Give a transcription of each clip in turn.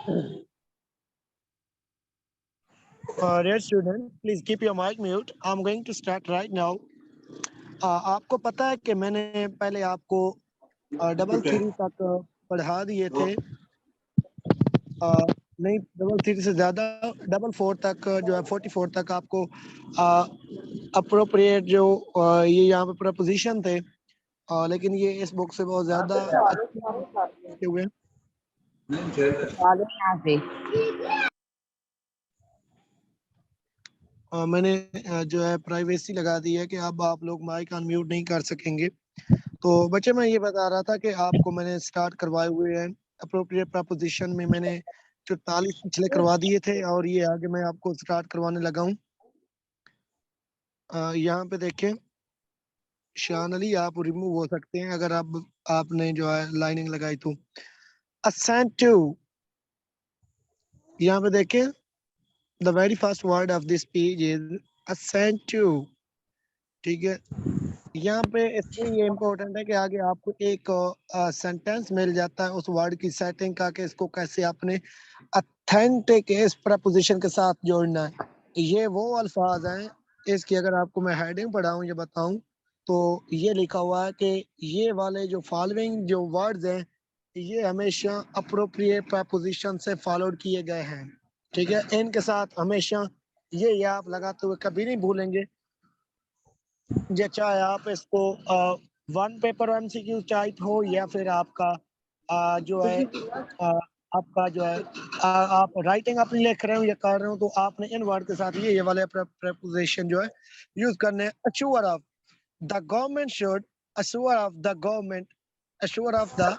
Dear student, please keep your mic mute. I'm going to start right now. आपको पता है कि मैंने पहले आपको डबल थ्री तक पढ़ा दिए थे। नहीं, डबल थ्री से ज़्यादा, डबल फोर तक जो है 44 तक आपको अप्रोप्रिएट जो ये यहाँ पे प्रपोजिशन थे, लेकिन ये इस बुक से बहुत ज़्यादा अच्छे हुए। मैंने जो है प्राइवेसी लगा दी है कि अब आप लोग माइक अनम्यूट नहीं कर सकेंगे। तो बच्चे, मैं ये बता रहा था कि आपको मैंने स्टार्ट करवाए हुए हैं अप्रोप्रिएट प्रपोजिशन में। मैंने 44 पिछले करवा दिए थे और ये आगे मैं आपको स्टार्ट करवाने लगा हूँ। यहाँ पे देखें, शान अली आप रिमूव हो सकते हैं अगर आपने जो है लाइनिंग लगाई तो। असेंट टू, यहाँ पे देखें, the very first word of this page is ascent to. ठीक है, यहाँ पे इसलिए ये इम्पोर्टेंट है कि आगे आपको एक सेंटेंस मिल जाता है उस वर्ड की सेटिंग का, कि इसको कैसे आपने अथेंटिक इस प्रपोजिशन के साथ जोड़ना है। ये वो अल्फाज हैं, इसकी अगर आपको मैं हेडिंग पढ़ाऊं, ये बताऊं, तो ये लिखा हुआ है कि ये वाले जो फॉलोइंग जो वर्ड्स हैं, ये हमेशा अप्रोप्रिएट प्रपोजिशन से फॉलोड किए गए हैं। ठीक है, इनके साथ हमेशा ये आप लगाते हुए कभी नहीं भूलेंगे। या चाहे आप इसको वन पेपर MCQ टाइप हो, या फिर आपका जो है आपका जो है आप राइटिंग अपनी लिख रहे हो या कर रहे हो, तो आपने इन वर्ड के साथ ये वाले प्रपोजिशन जो है यूज करने हैं। Assure of the government should, assure of the government, assure of the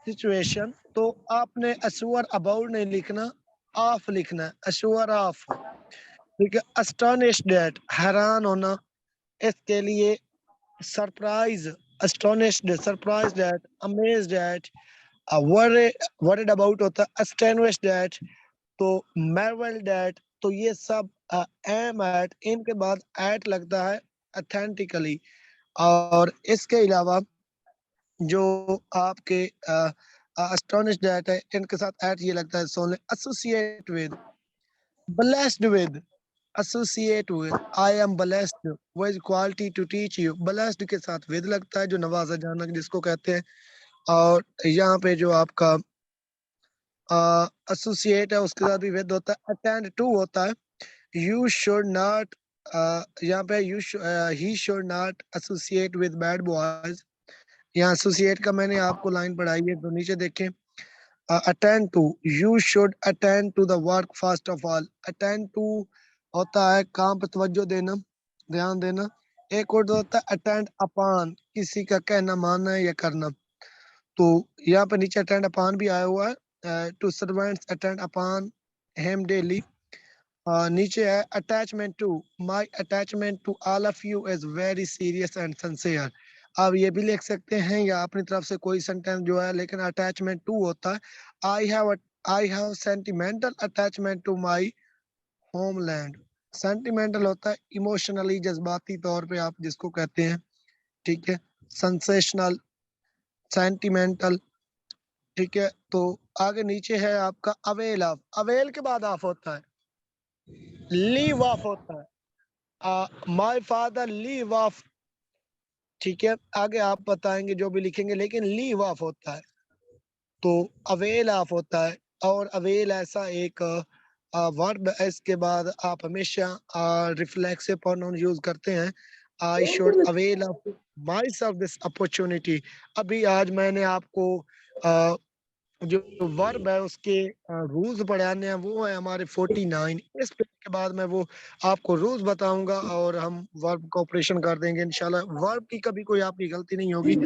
situation, तो आपने अश्योर अबाउट नहीं लिखना, ऑफ लिखना है, अश्योर ऑफ। ठीक है, अस्टोनिश्ड एट, हैरान होना, इसके लिए surprised, astonished, surprised at, amazed at, worried about होता है, astonished at, तो marveled at, तो ये सब am at, इनके बाद at लगता है authentically। और इसके अलावा जो आपके astonished at है, इनके साथ at ये लगता है solely, associate with, blessed with, associate with, I am blessed with quality to teach you, blessed के साथ with लगता है, जो नवाजा जाना जिसको कहते हैं। और यहाँ पे जो आपका एसोसिएट है उसके साथ भी with होता है। अटेंड टू होता है, you should not, यहाँ पे he should not associate with bad boys। यहाँ एसोसिएट का मैंने आपको लाइन पढ़ाई है, तो नीचे देखें। Attend to, you should attend to the work first of all. Attend to होता है काम पर तवज्जो देना, ध्यान देना। एक और होता है अटेंड अपॉन, किसी का कहना मानना या करना। तो यहाँ पे नीचे अटेंड अपॉन भी आया हुआ है, two servants attend upon him daily. नीचे है attachment to, my attachment to all of you is very serious and sincere. आप ये भी लिख सकते हैं या अपनी तरफ से कोई सेंटेंस जो है, लेकिन अटैचमेंट टू होता है। I have sentimental attachment to my homeland. Sentimental होता है इमोशनली, जज्बाती तौर पे आप जिसको कहते हैं। ठीक है, सेंसेशनल, सेंटिमेंटल। ठीक है, तो आगे नीचे है आपका अवेल ऑफ। अवेल के बाद ऑफ होता है, लीव ऑफ होता है, माय फादर लीव ऑफ। ठीक है, आगे आप बताएंगे जो भी लिखेंगे, लेकिन लीव ऑफ होता है। तो अवेल ऑफ होता है, और अवेल ऐसा एक वर्ब है, इसके बाद आप हमेशा रिफ्लेक्सिव प्रोनाउन यूज करते हैं। I should avail of my self this opportunity. अभी आज मैंने आपको जो वर्ब है उसके रूल्स पढ़ाने हैं, वो है हमारे 49। इस पे के बाद मैं वो आपको रूल्स बताऊंगा और हम वर्ब का ऑपरेशन कर देंगे इंशाल्लाह। वर्ब की कभी कोई आपकी गलती नहीं होगी,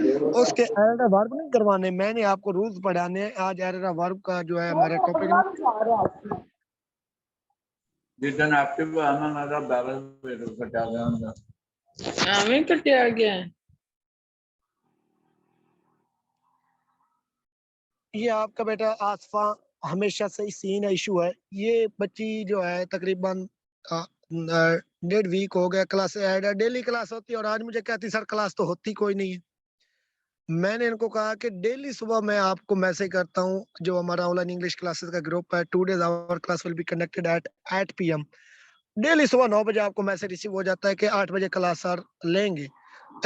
उसके एरर वर्ब नहीं करवाने, मैंने आपको रूल्स पढ़ाने हैं। आज एरर वर्ब का जो है हमारा टॉपिक। जितन आपके आना ना बैलेंस कटा गया, हमें कटिया गया है। ये आपका बेटा आसफा हमेशा से सीन इशू है। ये बच्ची जो है तकरीबन 1.5 वीक हो गया क्लास ऐड है, डेली क्लास होती है, और आज मुझे कहती सर क्लास तो होती कोई नहीं है। मैंने इनको कहा कि डेली सुबह मैं आपको मैसेज करता हूँ, जो हमारा ऑनलाइन इंग्लिश क्लासेस का ग्रुप है, 2 days our class will be conducted at 8 PM। Daily सुबह 9 बजे आपको मैसेज रिसीव हो जाता है कि 8 बजे क्लास सर लेंगे।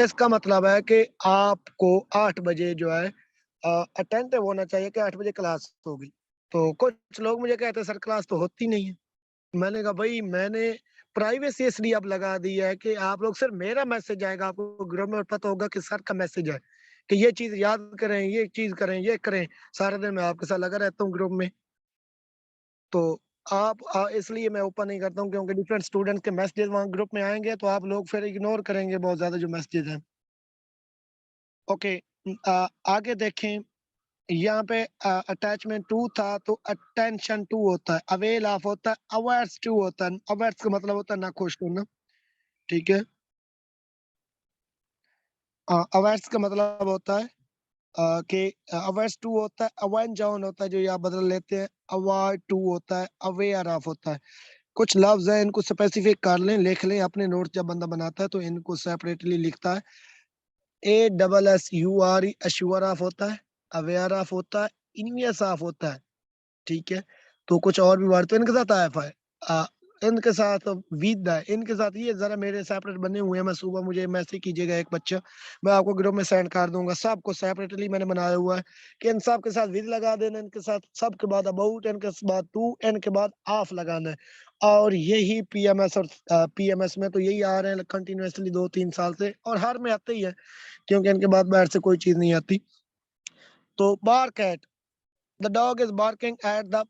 इसका मतलब है कि आपको 8 बजे जो है अटेंटिव होना चाहिए कि 8 बजे क्लास होगी। तो कुछ लोग मुझे कहते हैं सर क्लास तो होती नहीं है। मैंने कहा भाई मैंने प्राइवेसी इसलिए अब लगा दी है कि आप लोग सिर्फ मेरा मैसेज आएगा, आपको ग्रुप में पता होगा कि सर का मैसेज है कि ये चीज याद करें, ये चीज करें, ये करें। सारा दिन मैं आपके साथ लगा रहता हूँ ग्रुप में। तो आप इसलिए मैं ओपन नहीं करता हूँ क्योंकि डिफरेंट स्टूडेंट के मैसेजेस वहाँ ग्रुप में आएंगे तो आप लोग फिर इग्नोर करेंगे बहुत ज्यादा जो मैसेजेस हैं। ओके, आगे देखें। यहाँ पे अटैचमेंट टू था तो अटेंशन टू होता है, अवेल ऑफ होता है, अवेयर्स टू होता है। अवेयर्स का मतलब होता है ना खुश होना, ठीक है। अवेयर्स का मतलब होता है कि अवेयर्स टू होता है, अवेन जाउन होता है जो यहाँ बदल लेते हैं, अवार्ड टू होता है, अवेयर ऑफ होता है। कुछ लफ्ज है इनको स्पेसिफिक कर लें, लिख लें अपने नोट जब बंदा बनाता है तो इनको सेपरेटली लिखता है। ASSURE अश्योर ऑफ होता है, अवेयर ऑफ होता है, इन्वियस ऑफ होता है, ठीक है। तो कुछ और भी वर्ड तो इनके साथ आया है, आ, इनके साथ विद है, इनके साथ ये जरा मेरे सेपरेट बने हुए हैं। मैं सुबह मुझे मैसेज कीजिएगा एक बच्चा, मैं आपको ग्रुप में सेंड कर दूंगा। सबको सेपरेटली मैंने बनाया हुआ है कि इन सब के साथ विद लगा देना, इनके साथ सब के बाद अबाउट, इनके बाद टू, इनके बाद ऑफ लगाना है। और यही पीएमएस और पीएमएस में तो यही आ रहे हैं कंटिन्यूअसली 2-3 साल से, और हर में आते ही है क्योंकि इनके बाद बाहर से कोई चीज नहीं आती। तो bark at, the dog is barking at the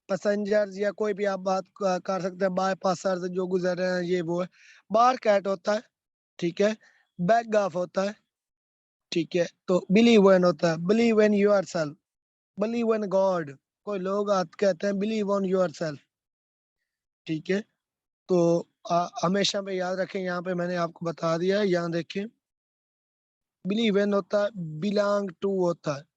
passengers, या कोई भी आप बात कर सकते हैं, बाईपासर से जो गुजर रहे हैं, ये वो है। बार कैट होता है, ठीक है। बैक ऑफ होता है, ठीक है। तो बिलीव इन होता है, believe in your self, believe in God. कोई लोग कहते हैं बिलीव ऑन योर सेल्फ, ठीक है। तो हमेशा पे याद रखें, यहाँ पे मैंने आपको बता दिया है, यहाँ देखें। बिलीव इन होता है, बिलोंग टू होता है।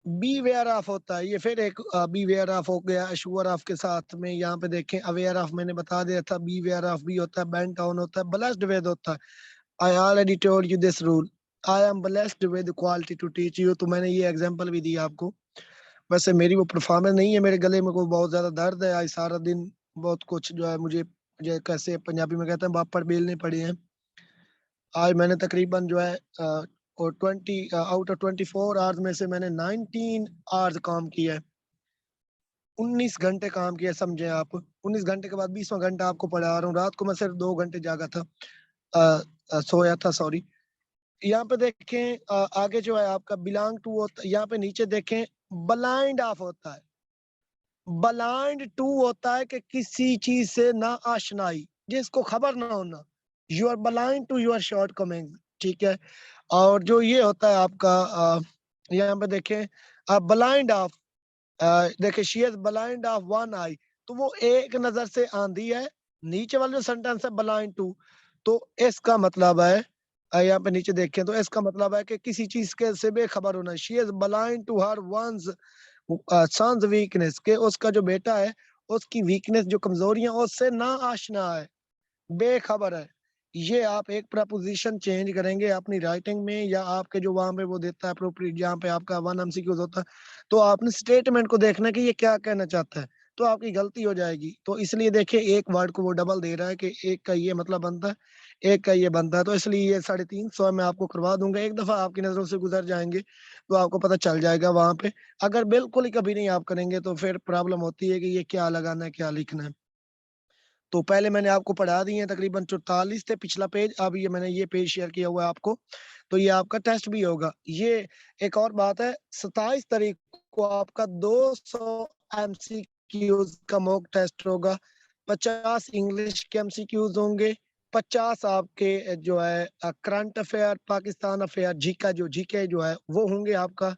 बी वेयर ऑफ होता है, ये फिर एक बी वेयर ऑफ हो गया अश्योर ऑफ के साथ में। यहाँ पे देखें अवेयर ऑफ मैंने बता दिया था, बी वेयर ऑफ भी होता है, बेंट डाउन होता है, ब्लेस्ड विद होता है। I already told you this rule, I am blessed with quality to teach you. तो मैंने ये एग्जांपल भी दिया आपको। वैसे मेरी वो परफॉर्मेंस नहीं है, मेरे गले में कोई बहुत ज्यादा दर्द है, आज सारा दिन बहुत कुछ जो है मुझे जो कैसे पंजाबी में कहते हैं बापड़ बेलने पड़े हैं। आज मैंने तकरीबन जो है और 20 आउट ऑफ 24 आवर्स में से मैंने 19 आवर्स काम किया है, 19 घंटे काम किया, समझे आप। 19 घंटे के बाद 20वां घंटा आपको पढ़ा रहा हूँ। रात को मैं सिर्फ 2 घंटे जागा था, सोया था, सॉरी। यहाँ पे देखें आगे जो है आपका बिलोंग टू होता है, यहाँ पे नीचे देखें ब्लाइंड ऑफ होता है। ब्लाइंड टू होता है कि किसी चीज से ना आशनाई, जिसको खबर ना होना। You are blind to your short coming है। और जो ये होता है आपका यहाँ पे देखें ब्लाइंड ऑफ, देखिए she is blind of one eye, तो वो एक नजर से आंधी है। नीचे वाला जो सेंटेंस है ब्लाइंड टू, तो इसका मतलब है यहाँ पे नीचे देखें तो इसका मतलब है कि किसी चीज के से बेखबर होना। She is blind to her one's sons weakness, के उसका जो बेटा है उसकी वीकनेस जो कमजोरियां उससे ना आशना है, बेखबर है। ये आप एक प्रपोजिशन चेंज करेंगे अपनी राइटिंग में, या आपके जो वहां पे वो देता है अप्रोप्रिएट, जहाँ पे आपका 1 MCQ होता है, तो आपने स्टेटमेंट को देखना है कि ये क्या कहना चाहता है, तो आपकी गलती हो जाएगी। तो इसलिए देखिए एक वर्ड को वो डबल दे रहा है कि एक का ये मतलब बनता है, एक का ये बनता है। तो इसलिए ये 350 मैं आपको करवा दूंगा, एक दफा आपकी नजरों से गुजर जाएंगे तो आपको पता चल जाएगा वहां पे। अगर बिल्कुल ही कभी नहीं आप करेंगे तो फिर प्रॉब्लम होती है कि ये क्या लगाना है, क्या लिखना है। तो पहले मैंने आपको पढ़ा दी है तकरीबन 44 थे पिछला पेज, अब ये मैंने ये पेज शेयर किया हुआ है आपको। तो ये आपका टेस्ट भी होगा। ये एक और बात है, 27 तारीख को आपका 200 MCQs का मॉक टेस्ट होगा, 50 इंग्लिश के MCQs होंगे, 50 आपके जो है current affair, Pakistan affair, Zika जो जीके जो है वो होंगे आपका,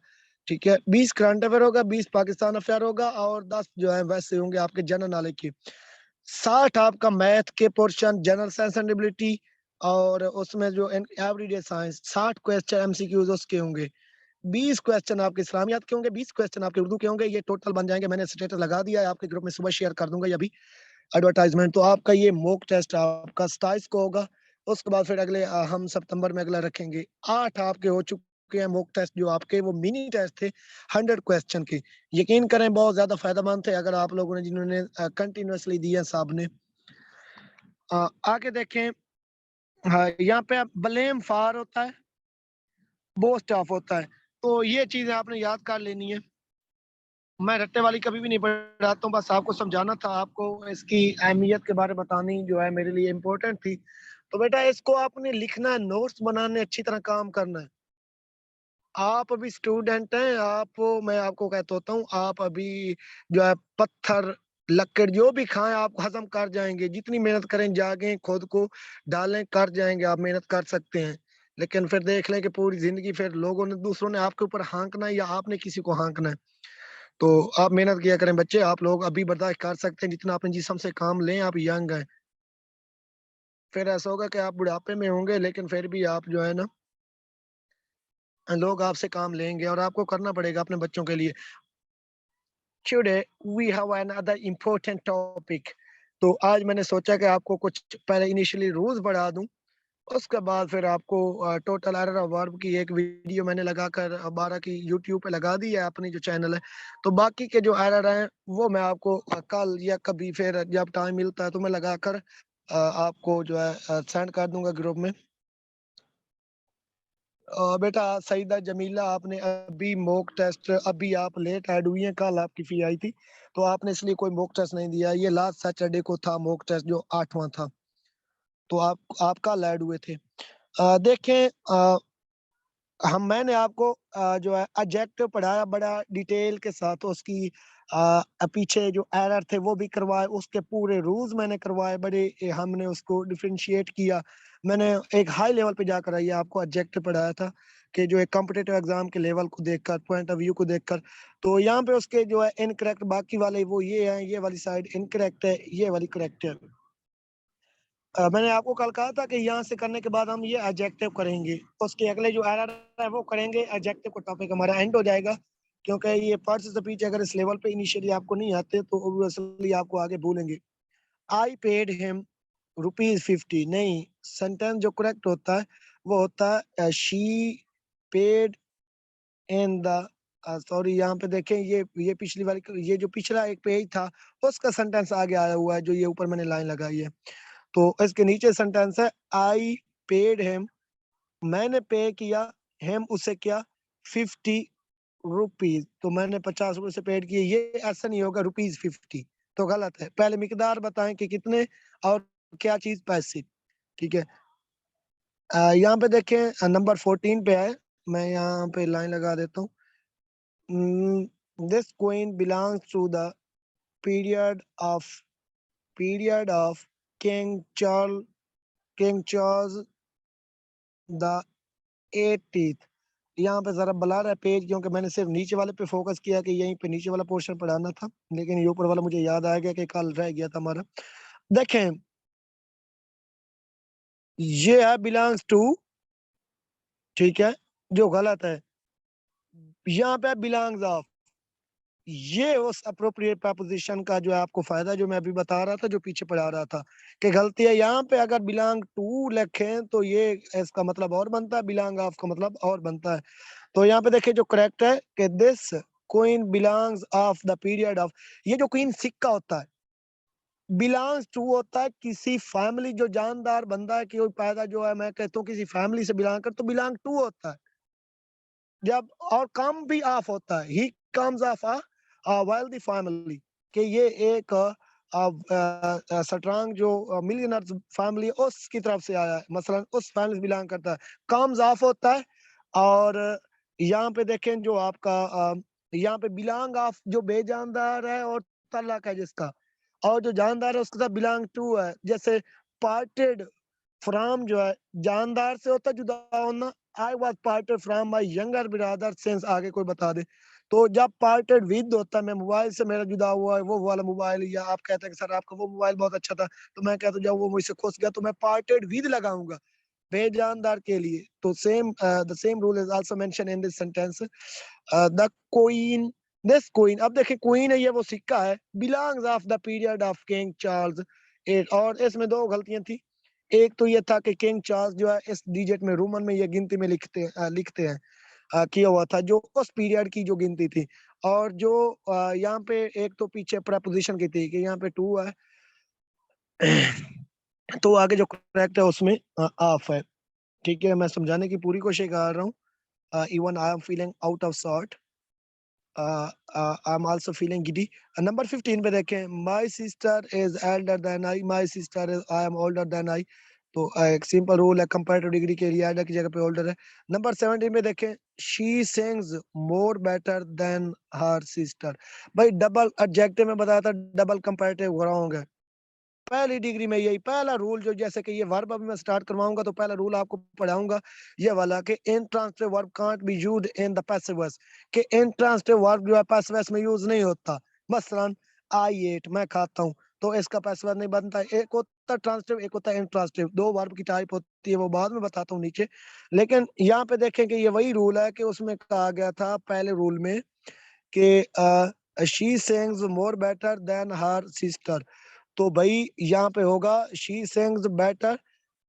ठीक है। 20 करंट अफेयर होगा, 20 पाकिस्तान अफेयर होगा, और 10 जो है वैसे होंगे आपके जनरल नॉलेज के। 60 आपका मैथ के portion, general science and ability, और उसमें जो एवरीडे साइंस 60 क्वेश्चन MCQs उसके होंगे। 20 क्वेश्चन आपके इस्लामियात के होंगे, 20 क्वेश्चन आपके उर्दू के होंगे। ये टोटल बन जाएंगे, मैंने स्टेटस लगा दिया है आपके ग्रुप में, सुबह शेयर कर दूंगा ये भी एडवर्टाइजमेंट। तो आपका ये मॉक टेस्ट आपका 27 को होगा, उसके बाद फिर अगले हम सितंबर में अगला रखेंगे। 8 आपके हो चुके हैं मॉक टेस्ट, जो आपके वो मिनी टेस्ट थे 100 क्वेश्चन के। यकीन करें बहुत ज़्यादा फ़ायदेमंद थे अगर आप लोगों ने जिन्होंने कंटिन्यूअसली दिया सब ने। आगे देखें, हाँ, यहाँ पे ब्लेम फॉर होता है, बोस्ट ऑफ होता है। तो ये चीज़ें आपने याद कर लेनी है। मैं रट्टे वाली कभी भी नहीं पढ़ाता हूँ, बस आपको समझाना था, आपको इसकी अहमियत के बारे में बतानी जो है मेरे लिए इम्पोर्टेंट थी। तो बेटा इसको आपने लिखना है, नोट्स बनाने, अच्छी तरह काम करना है। आप अभी स्टूडेंट हैं, मैं आपको कहता होता हूँ, आप अभी जो है पत्थर, लकड़ जो भी खाएँ आप हज़म कर जाएँगे। जितनी मेहनत करें, जागें, खुद को डालें, कर जाएँगे, आप मेहनत कर सकते हैं। लेकिन फिर देख लें कि पूरी ज़िंदगी फिर लोगों ने, दूसरों ने आपके ऊपर हाँकना है या आपने किसी को हाँकना है। तो आप मेहनत किया करें बच्चे, आप लोग अभी बर्दाश्त कर सकते हैं जितना अपने जिस्म से काम लें, आप यंग हैं। फिर ऐसा होगा कि आप बुढ़ापे में होंगे लेकिन फिर भी आप जो है ना, लोग आपसे काम लेंगे और आपको करना पड़ेगा अपने बच्चों के लिए। Today we have another important topic. तो आज मैंने सोचा कि आपको कुछ पहले इनिशियली रूल्स पढ़ा दूँ, उसके बाद फिर आपको टोटल एरर ऑफ वर्ब की एक वीडियो मैंने लगाकर 12 की यूट्यूब पे लगा दी है, अपनी जो चैनल है। तो बाकी के जो एरर हैं वो मैं आपको कल या कभी फिर जब टाइम मिलता है तो मैं लगाकर आपको जो है सेंड कर दूँगा ग्रुप में। बेटा सईदा जमीला, आपने अभी मॉक टेस्ट, अभी आप लेट ऐड हुई हैं, कल आपकी फ़ी आई थी, तो आपने इसलिए कोई मॉक टेस्ट नहीं दिया। ये लास्ट सैटरडे को था मॉक टेस्ट जो 8वां था, तो आप कल ऐड हुए थे। देखें, मैंने आपको जो है एडजेक्टिव पढ़ाया बड़ा डिटेल के साथ, उसकी पीछे जो एरर थे वो भी करवाए, उसके पूरे रूल्स मैंने करवाए, बड़े हमने उसको डिफरेंशिएट किया। मैंने एक हाई लेवल पे जाकर ये आपको एडजेक्टिव पढ़ाया था कि जो एक कॉम्पिटिटिव एग्जाम के लेवल को देखकर, पॉइंट ऑफ व्यू को देखकर। तो यहाँ पे उसके जो है इनकरेक्ट, बाकी वाले वो ये हैं, ये वाली साइड इनकरेक्ट है, ये वाली करेक्ट है। मैंने आपको कल कहा था कि यहाँ से करने के बाद हम ये एडजेक्टिव करेंगे, उसके अगले जो एरर है वो करेंगे, एडजेक्टिव का टॉपिक हमारा एंड हो जाएगा। क्योंकि ये पार्ट्स ऑफ स्पीच अगर इस लेवल पे इनिशियली आपको नहीं आते तो ऑब्वियसली आपको आगे भूलेंगे। आई पेड हिम ₹50 नहीं, सेंटेंस जो करेक्ट होता है वो होता है she paid in the sorry, यहाँ पे देखें, ये पिछली वाली, ये जो पिछला एक पेज था उसका सेंटेंस आगे आया हुआ है, जो ये ऊपर मैंने लाइन लगाई है। तो इसके नीचे सेंटेंस है आई पेड हिम, मैंने पे किया, हिम उसे क्या, 50 रुपीज, तो मैंने 50 रुपए से पेड किए। ये ऐसा नहीं होगा ₹50, तो गलत है। पहले मिकदार बताएं कि कितने और क्या चीज, पैसे। ठीक है। यहाँ पे देखें, नंबर 14 पे है, मैं यहाँ पे लाइन लगा देता हूँ। This queen belongs to the period of period of king Charles king Charles the 80th। यहाँ पे ज़रा बला रहा है पेज, क्योंकि मैंने सिर्फ नीचे वाले पे फोकस किया कि यहीं पे नीचे वाला पोर्शन पढ़ाना था, लेकिन ये ऊपर वाला मुझे याद आ गया कि कल रह गया था हमारा। देखें, ये है बिलोंग्स टू, ठीक है, जो गलत है। यहाँ पे बिलोंग्स ऑफ, ये उस अप्रोप्रिएट प्रपोजिशन का जो है आपको फायदा, जो मैं अभी बता रहा था, जो पीछे पढ़ा रहा था कि गलती है। यहाँ पे अगर बिलोंग टू लिखें तो ये इसका मतलब और बनता है, बिलोंग ऑफ का मतलब और बनता है। तो यहाँ पे देखिए जो करेक्ट है कि this queen belongs of the period of, ये जो क्वीन सिक्का होता है, बिलोंग्स टू होता है किसी फैमिली, जो जानदार बंदा है कि कोई पैदा जो है, मैं कहता हूँ किसी फैमिली से बिलोंग कर, तो बिलोंग टू होता है। जब और कम भी ऑफ होता है, he comes of a wealthy family, कि ये एक स्ट्रांग जो मिलियनर्स फैमिली उसकी तरफ से आया है, मसलन उस फैमिली से बिलोंग करता है, कम्स ऑफ होता है। और यहाँ पे देखें जो आपका यहाँ पे बिलोंग ऑफ जो बेजानदार है और तल्लक है जिसका, और जो जानदार है उसके साथ बिलोंग टू है। जैसे पार्टेड फ्रॉम जो है जानदार से होता है जुदा होना, I was parted from my younger brother since, आगे कोई बता दे। तो जब पार्टेड विद होता है, मैं मोबाइल से मेरा जुदा हुआ है, वो वाला मोबाइल, या आप कहते हैं कि सर आपका वो मोबाइल बहुत अच्छा था, तो मैं कहता हूँ जब वो मुझसे खुश गया तो मैं पार्टेड विद लगाऊंगा बेजानदार के लिए। तो the same rule is also mention in this sentence. The queen, this queen, अब देखिए क्वीन है, ये वो सिक्का है, belongs of the period of king Charles eight, और इसमें दो गलतियां थी। एक तो ये था कि किंग चार्ल्स जो है इस डिजिट में रोमन में ये गिनती में लिखते हैं किया हुआ था, जो उस पीरियड की जो गिनती थी। और जो यहाँ पे एक तो पीछे प्रपोजिशन की थी कि यहाँ पे 2 है तो आगे जो करेक्ट है उसमें ऑफ है। ठीक है, मैं समझाने की पूरी कोशिश कर रहा हूँ। Even I am feeling out of sort, I am also feeling giddy. Number 15 पे देखें, my sister is elder than I, my sister is I am older than I. तो एक सिंपल रूल है, कंपैरेटिव डिग्री के लिए Elder की जगह पे ओल्डर है। नंबर 17 पे देखें, she sings more better than her sister. भाई डबल एडजेक्टिव में बताया था, डबल कंपैरेटिव रॉन्ग है। पहली डिग्री में यही पहला रूल, जो जैसे कि ये वर्ब अभी मैं स्टार्ट करवाऊंगा तो पहला रूल आपको पढ़ाऊंगा ये वाला कि intransitive verb can't be used in the passive voice, कि इंट्रांसिटिव वर्ब जो है पैसिव वॉइस में यूज नहीं होता। मसलन आई एट, मैं खाता हूँ, तो इसका पैसिव वॉइस नहीं बनता। एक होता ट्रांसिटिव, एक होता इंट्रांसिटिव, दो वर्ब की टाइप होती है, वो बाद में बताता हूँ नीचे। लेकिन यहाँ पे देखें कि ये वही रूल है कि उसमें कहा गया था पहले रूल में कि she sings more better than her sister. तो भाई यहाँ पे होगा she sings better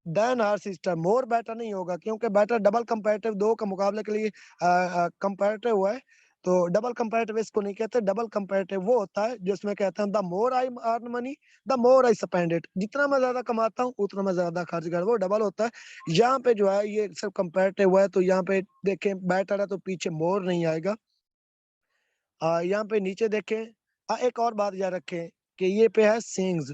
than her sister, more better नहीं होगा, क्योंकि बेटर डबल कंपैरेटिव दो का मुकाबले के लिए कंपैरेटिव हुआ है। तो डबल कंपैरेटिव इसको नहीं कहते। डबल कंपैरेटिव वो होता है जिसमें कहते हैं the more I earn money the more I spend it, जितना मैं ज्यादा कमाता हूँ उतना मैं ज्यादा खर्च कर, वो डबल होता है। यहाँ पे जो है ये सब कंपैरेटिव हुआ है, तो यहाँ पे देखें बेटर है तो पीछे मोर नहीं आएगा। यहाँ पे नीचे देखें, एक और बात याद रखें कि ये पे है सिंग्स,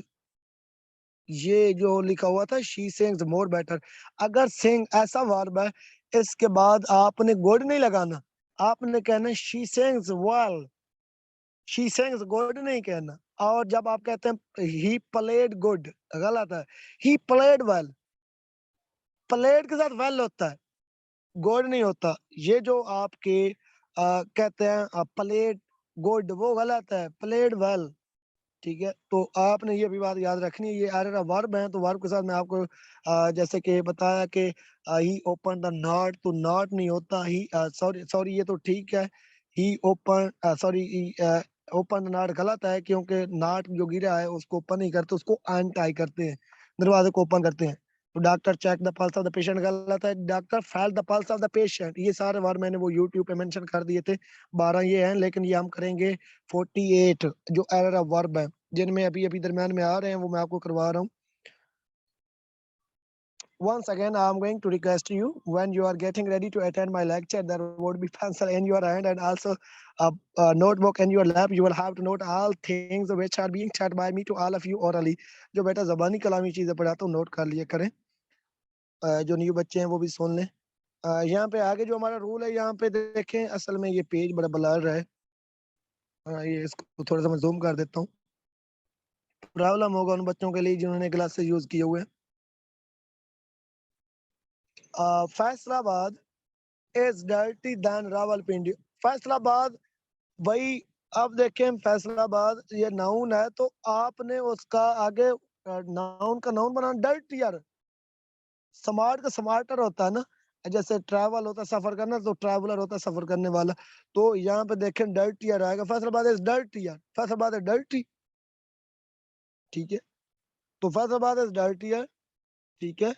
ये जो लिखा हुआ था शी सिंग्स मोर बेटर। अगर सिंग ऐसा वर्ब है, इसके बाद आपने गुड नहीं लगाना, आपने कहना she sings well, she sings good नहीं कहना। और जब आप कहते हैं ही प्लेड गुड, गलत है, ही प्लेड वेल, प्लेड के साथ वेल होता है, गुड नहीं होता। ये जो आपके कहते हैं प्लेड गुड, वो गलत है, प्लेड वेल। ठीक है, तो आपने ये भी बात याद रखनी है। ये एरर वर्ब है, तो वर्ब के साथ मैं आपको जैसे कि बताया कि ही ओपन द नॉट, तो नॉट नहीं होता ही, सॉरी सॉरी ये तो ठीक है, he open sorry open the knot गलत है, क्योंकि नॉट जो गिरा है उसको ओपन नहीं करते, उसको अनटाई करते हैं, दरवाजे को ओपन करते हैं। तो doctor check the pulse of the patient गलत है, doctor felt the pulse of the patient. ये सारे वर्ड मैंने वो यूट्यूब पे मेंशन कर दिए थे, 12 ये हैं, लेकिन ये हम करेंगे 48 जो एरर ऑफ वर्ब है, जिनमें अभी अभी दरम्यान में आ रहे हैं, वो मैं आपको करवा रहा हूँ। Once again, I am going to request you, when you are getting ready to attend my lecture, there would be pencil in your hand and also a notebook in your lap. You will have to note all things which are being taught by me to all of you orally. जो बेटा ज़बानी कलामी चीज़ें पढ़ाता हूँ, note कर लिया करें। जो new बच्चे हैं वो भी सुन लें। यहाँ पे आगे जो हमारा रूल है, यहाँ पे देखें, असल में ये पेज बड़ा ब्लर है। ये इसको थोड़ा सा मैं जूम कर देता हूँ, प्रॉब्लम होगा उन बच्चों के लिए जिन्होंने ग्लासेस यूज किए हुए हैं। Faisalabad is dirty than Rawalpindi. Faisalabad, वही, अब देखें फैसलाबाद ये नाउन है, तो आपने उसका आगे नाउन का नाउन बनाना डर्टियर। स्मार्ट का स्मार्टर होता है ना, जैसे ट्रैवल होता है सफर करना, तो ट्रैवलर होता है सफर करने वाला। तो यहाँ पे देखें डर्टियर आएगा, Faisalabad is dirtier, Faisalabad is dirty. ठीक है, तो फैसलाबाद इज डर्टियर। ठीक है,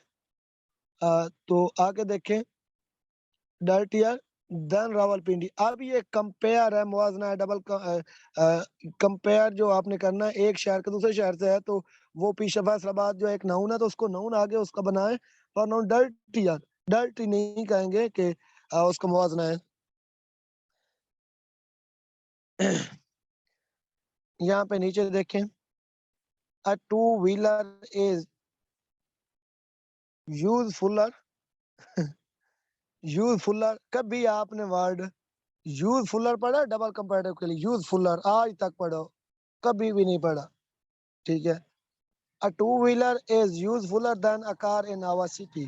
तो आगे देखें डर्टियर देन रावलपिंडी। अब ये कंपेयर है, मुवाजना है, डबल कंपेयर जो आपने करना है एक शहर के दूसरे शहर से है, तो वो पीछे फैसलाबाद जो एक नाउन है, तो उसको नाउन आगे उसका बनाए, और नाउन डर्टियर, डर्टी नहीं कहेंगे कि उसका मुवाजना है। यहाँ पे नीचे देखें, अ टू व्हीलर इज यूजफुलर, यूजफुलर, कभी आपने वर्ड यूजफुलर पढ़ा डबल कंपैरेटिव के लिए? यूजफुलर आज तक पढ़ो, कभी भी नहीं पढ़ा। ठीक है, a two wheeler is usefuller than a car in our city.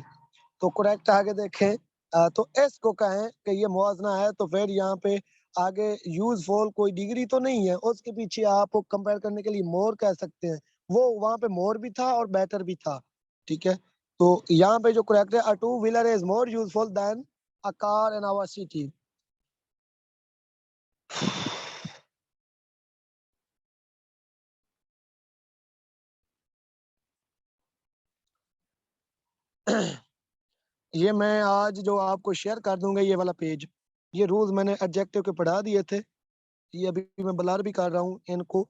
तो करेक्ट आगे देखें, तो इसको कहें कि ये मुवाजना है, तो फिर यहाँ पे आगे यूजफुल कोई डिग्री तो नहीं है, उसके पीछे आप कंपेयर करने के लिए मोर कह सकते हैं, वो वहां पे मोर भी था और बेटर भी था। ठीक है, तो यहाँ पे जो करेक्ट है, a two wheeler is more useful than a car in our city. ये मैं आज जो आपको शेयर कर दूंगा ये वाला पेज, ये रूल्स मैंने एडजेक्टिव के पढ़ा दिए थे, ये अभी मैं ब्लर भी कर रहा हूँ इनको,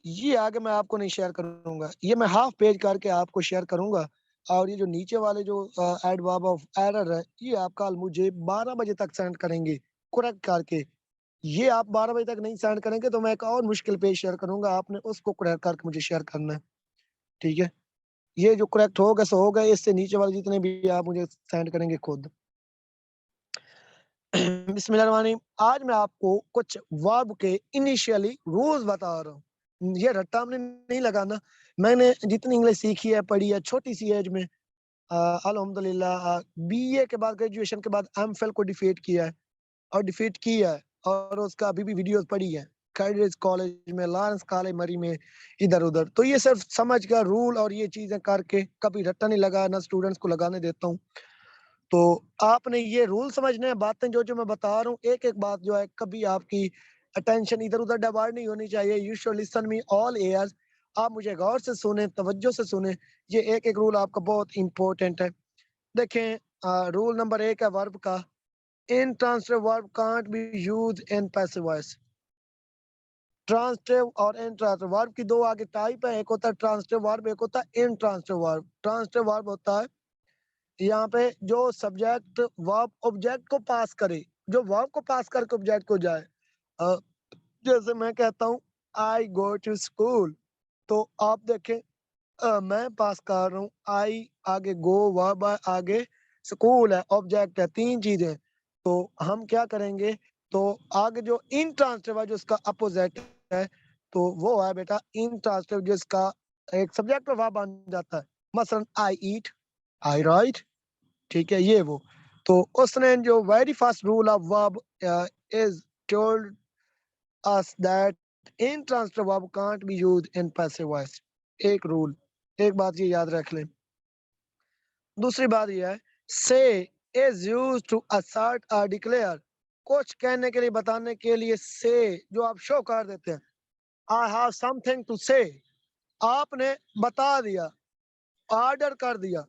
ये आगे मैं आपको नहीं शेयर करूंगा, ये मैं हाफ पेज करके आपको शेयर करूंगा। और ये जो नीचे वाले जो एडवर्ब ऑफ एरर है, ये आप कल मुझे 12 बजे तक सेंड करेंगे करेक्ट करके। ये आप 12 बजे तक नहीं सेंड करेंगे तो मैं एक और मुश्किल पेज शेयर करूंगा, आपने उसको करेक्ट करके मुझे शेयर करना है, ठीक है? ये जो करेक्ट होगा सो होगा, इससे नीचे वाले जितने भी आप मुझे सेंड करेंगे खुद। बिस्मिल्लाहिर्रहमानिर्रहीम। आज मैं आपको कुछ वर्ब के इनिशियली रूल्स बता रहा हूँ। ये रट्टा हमने नहीं लगाना। मैंने जितनी इंग्लिश सीखी है, पढ़ी है छोटी सी एज में, अल्हम्दुलिल्लाह बीए के बाद, ग्रेजुएशन के बाद एमफिल को डिफीट किया है और डिफीट किया है, और उसका अभी भी वीडियोस पड़ी है कैडरिज कॉलेज में, लॉरेंस कॉलेज मरी में, इधर-उधर। तो ये सिर्फ समझ का रूल और ये चीज़ें करके कभी रट्टा नहीं लगा, ना स्टूडेंट्स को लगाने देता हूँ। तो आपने ये रूल समझने हैं, बातें जो-जो मैं बता रहा हूँ, एक-एक बात जो है कभी आपकी अटेंशन इधर-उधर डाइवर्ट नहीं होनी चाहिए। You should listen me all ears. आप मुझे गौर से सुनें, तवज्जो से सुनें। ये एक-एक रूल आपका बहुत इम्पोर्टेंट है। देखें, रूल नंबर 1 है वर्ब का, intransitive verb can't be used in passive voice. Transitive और इनट्रांसिटिव वर्ब की 2 आगे टाइप है, एक होता है ट्रांसिटिव वर्ब, एक होता है इनट्रांसिटिव वर्ब। ट्रांसिटिव वर्ब होता है यहाँ पे जो सब्जेक्ट वर्ब ऑब्जेक्ट को पास करे, जो वर्ब को पास करके ऑब्जेक्ट को जाए। अ, जैसे मैं कहता हूँ आई गो टू स्कूल, तो आप देखें, मैं पास कर रहा हूँ, आई आगे गो वर्ब है, आगे स्कूल है, ऑब्जेक्ट है, 3 चीजें। तो हम क्या करेंगे, तो आगे जो इनट्रांसिटिव है, जो इसका अपोजिट है, तो वो है बेटा इनट्रांसिटिव, जिसका एक सब्जेक्ट वर्ब बन जाता है। मसलन आई ईट, आई राइट, ठीक है, ये वो। तो उसने जो very first rule of verb is told us that intransitive verb can't be used in passive voice। एक रूल, एक बात ये याद रख लें। दूसरी बात ये है, से is used to assert or declare। कुछ कहने के लिए, बताने के लिए से जो आप शो कर देते हैं, I have something to say। आपने बता दिया, ऑर्डर कर दिया,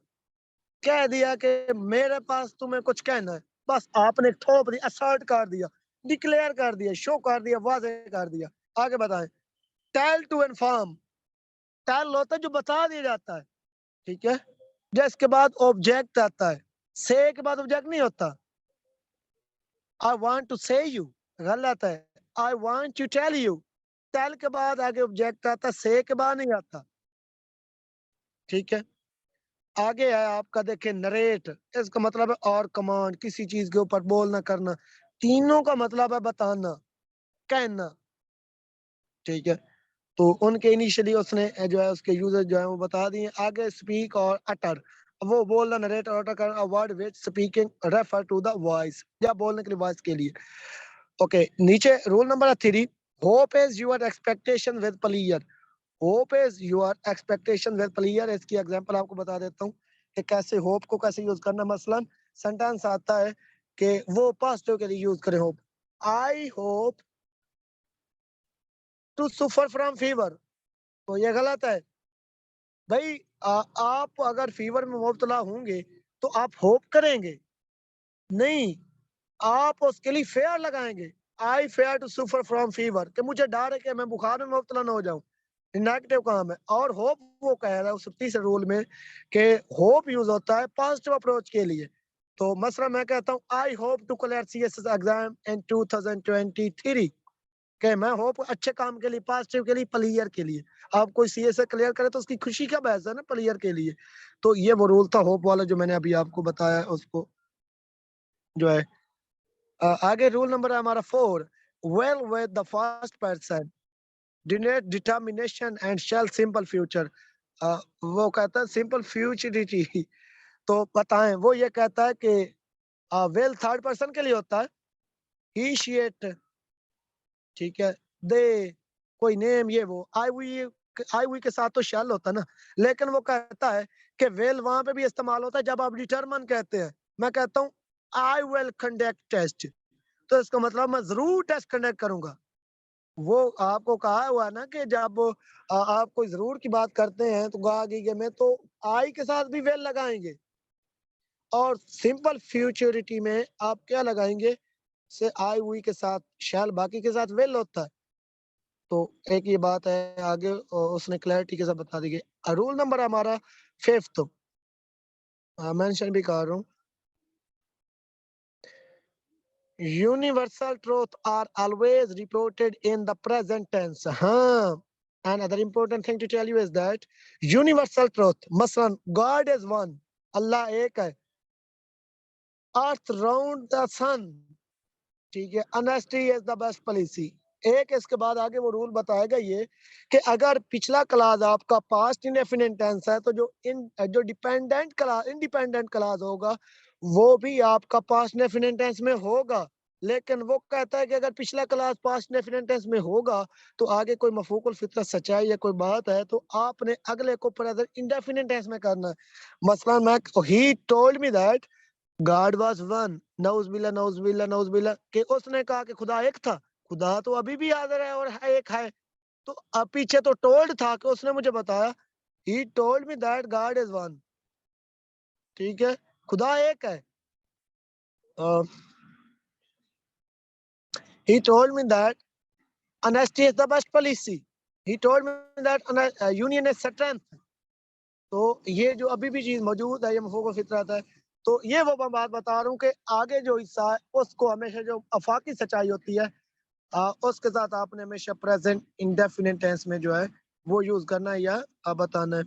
कह दिया कि मेरे पास तुम्हें कुछ कहना है, बस आपने थोप दिया, असर्ट कर दिया, डिक्लेयर कर दिया, शो कर दिया, वाज़ेह कर दिया। आगे बताएं, टेल टू इन्फॉर्म। टेल होता है जो बता दिया जाता है, ठीक है, जिसके बाद ऑब्जेक्ट आता है। से के बाद ऑब्जेक्ट नहीं होता। I want to say you, गलत है। I want to tell you, tell के बाद आगे ऑब्जेक्ट आता, से के बाद नहीं आता, ठीक है। आगे है आपका, देखिए नरेट, इसका मतलब है और कमांड, किसी चीज के ऊपर बोलना करना। तीनों का मतलब है बताना, कहना, ठीक है। तो उनके इनिशियली उसने जो है उसके यूजर जो है वो बता दिए। आगे स्पीक और अटर, वो बोलना, नरेट और अटर करना, word which speaking refer to the voice, या बोलने के लिए वॉइस के लिए। ओके, नीचे rule number 3, hope is your expectation with player. Hope is your expectation with player. इसकी एग्जांपल आपको बता देता हूँ कि कैसे होप को कैसे यूज करना। मसलन सेंटेंस आता है कि वो पॉजिटिव के लिए यूज करें hope, I hope to suffer from fever, तो ये गलत है भाई। आप अगर फीवर में मुब्तला होंगे तो आप होप करेंगे नहीं, आप उसके लिए फेयर लगाएंगे। I fear to suffer from fever, कि मुझे डर है कि मैं बुखार में मुब्तला ना हो जाऊं, नेगेटिव काम है। और होप वो कह रहा है उस तीसरे रूल में कि होप यूज होता है पॉजिटिव अप्रोच के लिए। तो मसला मैं कहता हूँ I hope to clear CSS exam in 2023, कि मैं होप अच्छे काम के लिए, पॉजिटिव के लिए, प्लेयर के लिए। आप कोई सीएसए क्लियर करे तो उसकी खुशी का बहस है ना, प्लेयर के लिए। तो ये वो रूल था होप वाला जो मैंने अभी आपको बताया, उसको जो है। आगे रूल नंबर है हमारा 4, well with the first person, denote determination and shall simple future. वो कहता है सिंपल फ्यूचरिटी। तो बताएं, वो ये कहता है कि वेल थर्ड पर्सन के लिए होता है, ही शी इट, ठीक है, दे, कोई नेम, ये वो। आई वी के साथ तो शैल होता है ना, लेकिन वो कहता है कि वेल वहां पे भी इस्तेमाल होता है जब आप डिटरमन कहते हैं। मैं कहता हूँ आई विल कंडक्ट टेस्ट, तो इसका मतलब मैं जरूर टेस्ट कंडक्ट करूंगा। वो आपको कहा हुआ है ना कि जब आप कोई जरूर की बात करते हैं तो आगे में तो आई के साथ भी वेल लगाएंगे। और सिंपल फ्यूचरिटी में आप क्या लगाएंगे, से आई हुई के साथ शैल, बाकी के साथ विल होता है। तो एक ये बात है, आगे उसने क्लैरिटी के साथ बता दी गई। रूल नंबर हमारा 5th मेंशन भी कर रहा हूँ, universal truth are always reported in the present tense. हाँ, another important thing to tell you is that universal truth, मसलन God is one, अल्लाह एक है, अर्थ राउंड द सन, ठीक है, honesty is the best policy. एक इसके बाद आगे वो रूल बताएगा ये कि अगर पिछला क्लास आपका पास्ट इंडेफिनिट टेंस है तो जो डिपेंडेंट क्लास इंडिपेंडेंट क्लास होगा वो भी आपका पास्ट इंडेफिनिट टेंस में होगा। लेकिन वो कहता है कि अगर पिछला क्लास पास्ट इंडेफिनिट टेंस में होगा तो आगे कोई मफूकुल फितरत सच्चाई या कोई बात है तो आपने अगले को प्रेजेंट इंडेफिनिट टेंस में करना है। मसलन मैं he told me that God was one, नउज़बिल्ला नउज़बिल्ला नउज़बिल्ला, कि उसने कहा कि खुदा एक था, खुदा तो अभी भी हाजिर है और है, एक है। तो अब पीछे तो टोल्ड था कि उसने मुझे बताया, ही told me that God is one, ठीक है, खुदा एक है। ही told me that honesty is the best policy, he told me that union is strength. तो ये जो अभी भी चीज मौजूद है, ये मफहूम फितरत है। तो ये वो मैं बात बता रहा हूँ कि आगे जो हिस्सा है उसको हमेशा जो अफाकी सच्चाई होती है उसके साथ आपने हमेशा प्रेजेंट इंडेफिनिट टेंस में जो है वो यूज करना है या बताना है।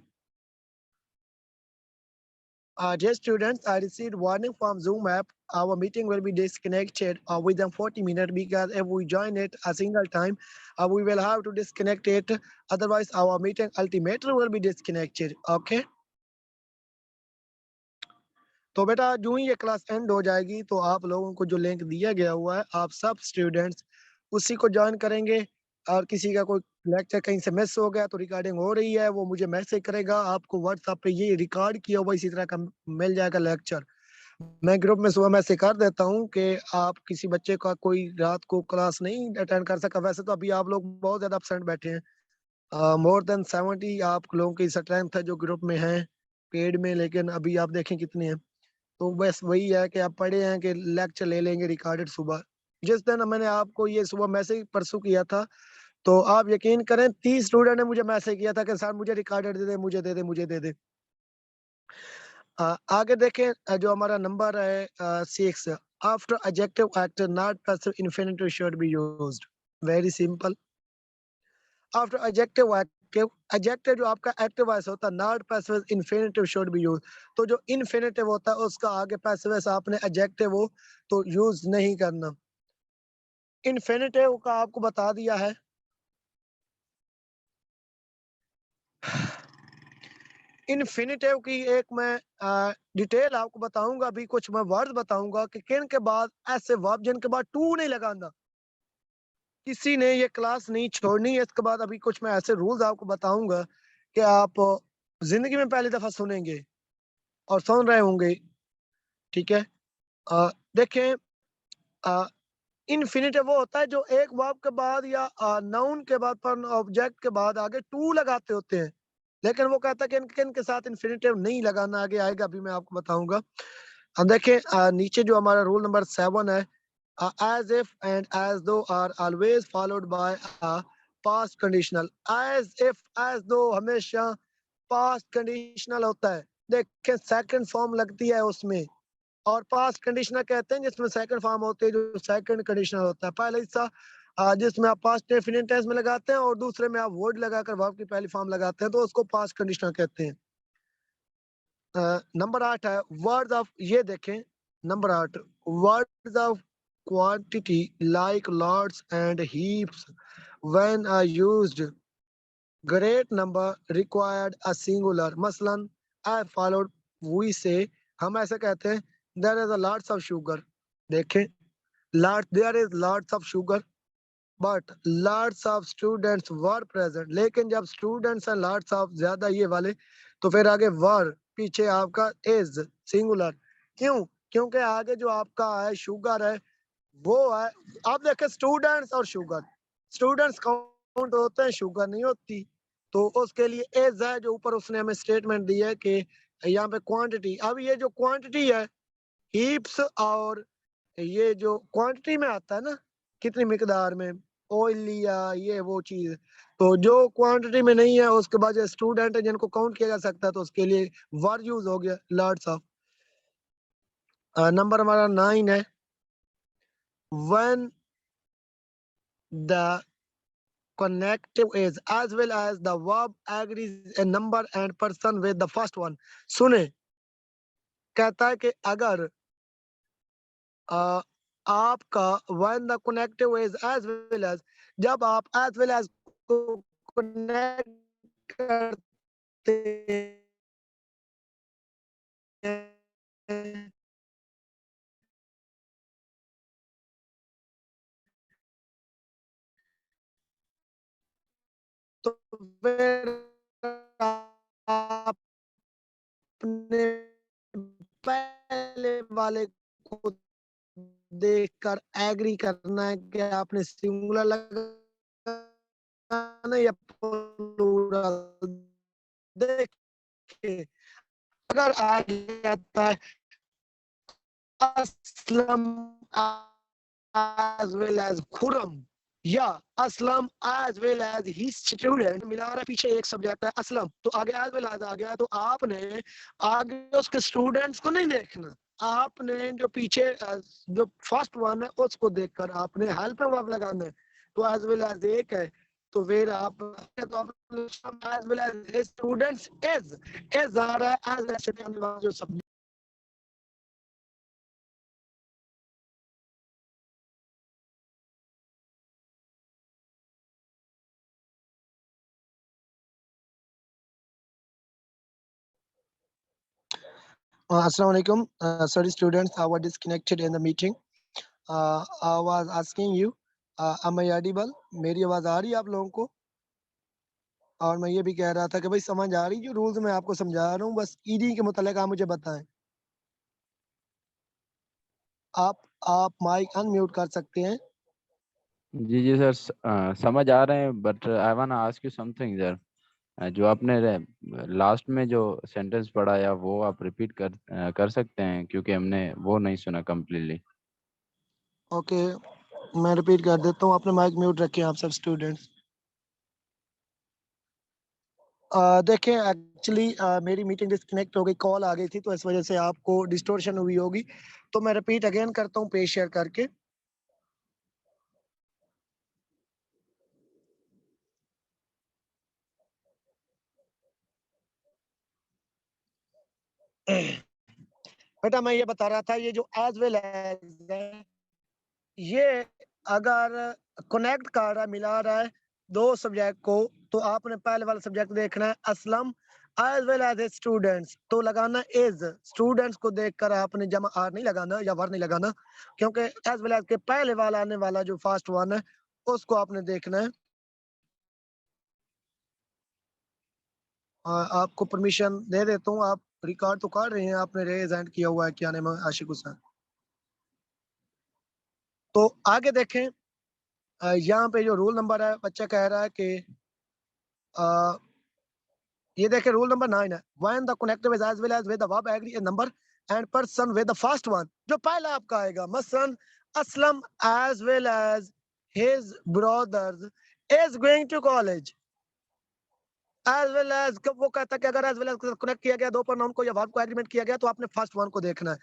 Dear students, I received warning from Zoom app. Our meeting will be disconnected within 40 minutes because if we join it a single time, we will have to disconnect it. Otherwise, our meeting ultimately will be disconnected. Okay? तो बेटा जो ही ये class and हो जाएगी तो आप लोगों को जो लिंक दिया गया हुआ है आप सब स्टूडेंट्स उसी को ज्वाइन करेंगे। और किसी का कोई लेक्चर कहीं से मिस हो गया तो रिकॉर्डिंग हो रही है, वो मुझे मैसेज करेगा, आपको व्हाट्सएप पे ये रिकॉर्ड किया हुआ इसी तरह का मिल जाएगा लेक्चर। मैं ग्रुप में सुबह मैसेज कर देता हूँ कि आप किसी बच्चे का कोई रात को क्लास नहीं अटेंड कर सका। वैसे तो अभी आप लोग बहुत ज्यादा अपसेंट बैठे हैं, मोर देन 70 आप लोगों की स्ट्रेंथ है जो ग्रुप में है पेड में, लेकिन अभी आप देखें कितने हैं। तो बस वही है कि आप पढ़े हैं कि लेक्चर ले लेंगे रिकॉर्डेड सुबह। जिस दिन मैंने आपको ये सुबह मैसेज परसों किया था तो आप यकीन करें 30 स्टूडेंट ने मुझे मैसेज किया था कि सर मुझे रिकॉर्डेड दे दे, मुझे दे दे, मुझे दे दे। आगे देखें जो हमारा नंबर है 6, after adjective actor not passive infinitive should be used. Very simple, after adjective active, adjective जो आपका एक्टिव वॉइस होता है not passive infinitive should be use. तो जो इन्फिनिटिव होता है उसका आगे पैसिव आपने एडजेक्टिव हो तो यूज नहीं करना। इन्फिनिटिव का आपको बता दिया है, इन्फिनिटिव की एक मैं डिटेल आपको बताऊंगा, अभी कुछ मैं वर्ड बताऊंगा कि किन के बाद ऐसे वर्ब जिनके बाद टू नहीं लगाना। किसी ने ये क्लास नहीं छोड़नी है इसके बाद। अभी कुछ मैं ऐसे रूल्स आपको बताऊंगा कि आप जिंदगी में पहली दफा सुनेंगे और सुन रहे होंगे, ठीक है। देखें इन्फिनिटिव वो होता है जो एक वर्ब के बाद या नाउन के बाद पर ऑब्जेक्ट के बाद आगे टू लगाते होते हैं, लेकिन वो कहता है कि किन के साथ इन्फिनिटिव नहीं लगाना, आगे आएगा अभी मैं आपको बताऊंगा। अब देखें नीचे जो हमारा रूल नंबर 7 है, as if and as though are always followed by a past conditional। as if as though हमेशा past conditional होता है। देखें सेकंड फॉर्म लगती है उसमें, और पास्ट कंडीशनल कहते हैं जिसमें सेकंड फॉर्म होती है जो सेकंड कंडीशनल होता है। पहला हिस्सा जिसमें आप पास्ट डेफिनिट टेंस में लगाते हैं और दूसरे में आप वर्ड लगाकर वर्ब की पहली फॉर्म लगाते हैं तो उसको पास्ट कंडीशनल कहते हैं। नंबर 8 है वर्ड्स ऑफ, ये देखें नंबर 8, words of quantity like lots and heaps when are used great number required a singular. मसलन आई फॉलोड, वी से, हम ऐसे कहते हैं there is a lots of sugar. देखें lot, there is lots of sugar but lots of students were present. लेकिन जब students हैं lots of ज्यादा ये वाले तो फिर आगे वर पीछे आपका इज सिंगुलर। क्यों? क्योंकि आगे जो आपका है शुगर है वो है, आप देखें स्टूडेंट्स और शुगर, स्टूडेंट्स काउंट होते हैं शुगर नहीं होती। तो उसके लिए एज है जो ऊपर उसने हमें स्टेटमेंट दी है कि यहाँ पे क्वांटिटी, अब ये जो क्वांटिटी है हीप्स और ये जो क्वांटिटी में आता है ना कितनी मिकदार में ऑयल लिया ये वो चीज, तो जो क्वांटिटी में नहीं है उसके बाद जो स्टूडेंट है जिनको काउंट किया जा सकता है तो उसके लिए वर यूज हो गया लॉट्स ऑफ। नंबर हमारा 9 है, when the connective is as well as the verb agrees a number and person with the first one। सुने, कहता है कि अगर आपका when the connective is as well as, जब आप as well as को connect करते हैं तो फिर आपने पहले वाले को देखकर एग्री करना है कि आपने सिंगुलर लगाना या प्लूरल। देखिए अगर आ जाता है Aslam as well as Khurram या असलम as well as ही स्टूडेंट, मिला रहा है पीछे एक सब्जेक्ट है असलम तो आगे as well as आ गया, तो आपने आगे उसके स्टूडेंट्स को नहीं देखना, आपने जो पीछे जो फर्स्ट वन है उसको देखकर आपने हेल्प वर्ब लगाना है। तो as well as एक है तो फिर आप तो आप as well as students is आ रहा है as well as जो subject. Assalamu alaikum. Sorry students, I was disconnected in the meeting. I was asking you, am I audible? मेरी आवाज आ रही है आप लोगों को? और मैं ये भी कह रहा था कि भाई समझ आ रही जो रूल्स मैं आपको समझा रहा हूँ, बस ईडी के मुतालिक आप मुझे बताएं। आप माइक अनम्यूट कर सकते हैं। जी जी सर, समझ आ रहे हैं, but I want ask you something sir. जो आपने लास्ट में जो सेंटेंस पढ़ा या वो आप रिपीट कर सकते हैं, क्योंकि हमने वो नहीं सुना कम्प्लीटली। ओके, मैं रिपीट कर देता हूँ, आपने माइक म्यूट रखे आप सब स्टूडेंट्स। देखें एक्चुअली मेरी मीटिंग डिस्कनेक्ट हो गई, कॉल आ गई थी तो इस वजह से आपको डिस्टोर्शन हुई होगी, तो मैं रिपीट अगेन करता हूँ पेज शेयर करके। बेटा मैं ये बता रहा था ये जो एज वेल एज है ये अगर कनेक्ट कर रहा है मिला रहा है दो सब्जेक्ट को तो आपने पहले वाला सब्जेक्ट देखना है Aslam as well as students, तो लगाना इज, स्टूडेंट्स को देखकर आपने जमा आर नहीं लगाना या वर नहीं लगाना, क्योंकि एज वेल एज के पहले वाला आने वाला जो फर्स्ट वन है उसको आपने देखना है। आपको परमिशन दे देता हूँ, आप रिकॉर्ड तो कर रहे हैं, आपने रेज हैंड किया हुआ है, क्या नाम है, आशिक हुसैन। तो आगे देखें, यहाँ पे जो रूल नंबर है बच्चा कह रहा है कि ये देखें रूल नंबर 9 है, when the connective is as well as with the verb agree a number and person with the first one, जो पहला आपका आएगा मसलन Aslam as well as his brothers is going to college, as well as वो कहता है कि अगर एज वेल एज कनेक्ट किया गया दो प्रोनाउन को या वर्ब को एग्रीमेंट किया गया तो आपने फर्स्ट वन को देखना है।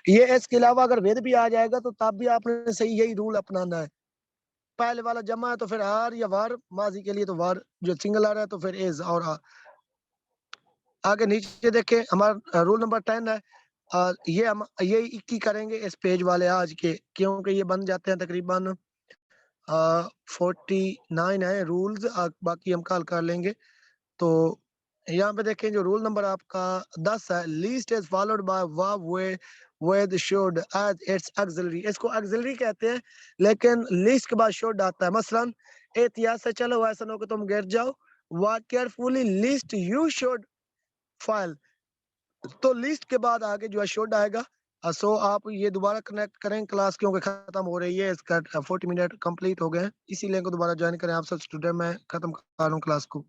ये इसके अलावा अगर विद भी आ जाएगा तो तब भी आपने सही यही रूल अपनाना है, पहले वाला जमा है तो फिर आर या वार, माजी के लिए तो वार, जो सिंगुलर है तो फिर इज और आगे नीचे देखें हमारा रूल नंबर 10 है, ये हम ये 21 करेंगे इस पेज वाले आज के, क्योंकि ये बन जाते हैं तकरीबन 49 है रूल्स, बाकी हम कल कर लेंगे। तो यहाँ पे देखें जो रूल नंबर आपका 10 है, least is followed by verb with should as its auxiliary, इसको auxiliary कहते हैं लेकिन लीस्ट के बाद should आता है। मसलन एहतियात से चलो ऐसा ना हो कि तुम गिर जाओ, work carefully least you should file, तो लिस्ट के बाद आगे जो है शुड आएगा। सो आप ये दोबारा कनेक्ट करें क्लास क्योंकि खत्म हो रही है, इसका 40 मिनट कंप्लीट हो गए हैं, इसीलिए इनको दोबारा ज्वाइन करें आप सब स्टूडेंट, मैं खत्म कर रहा हूँ क्लास को।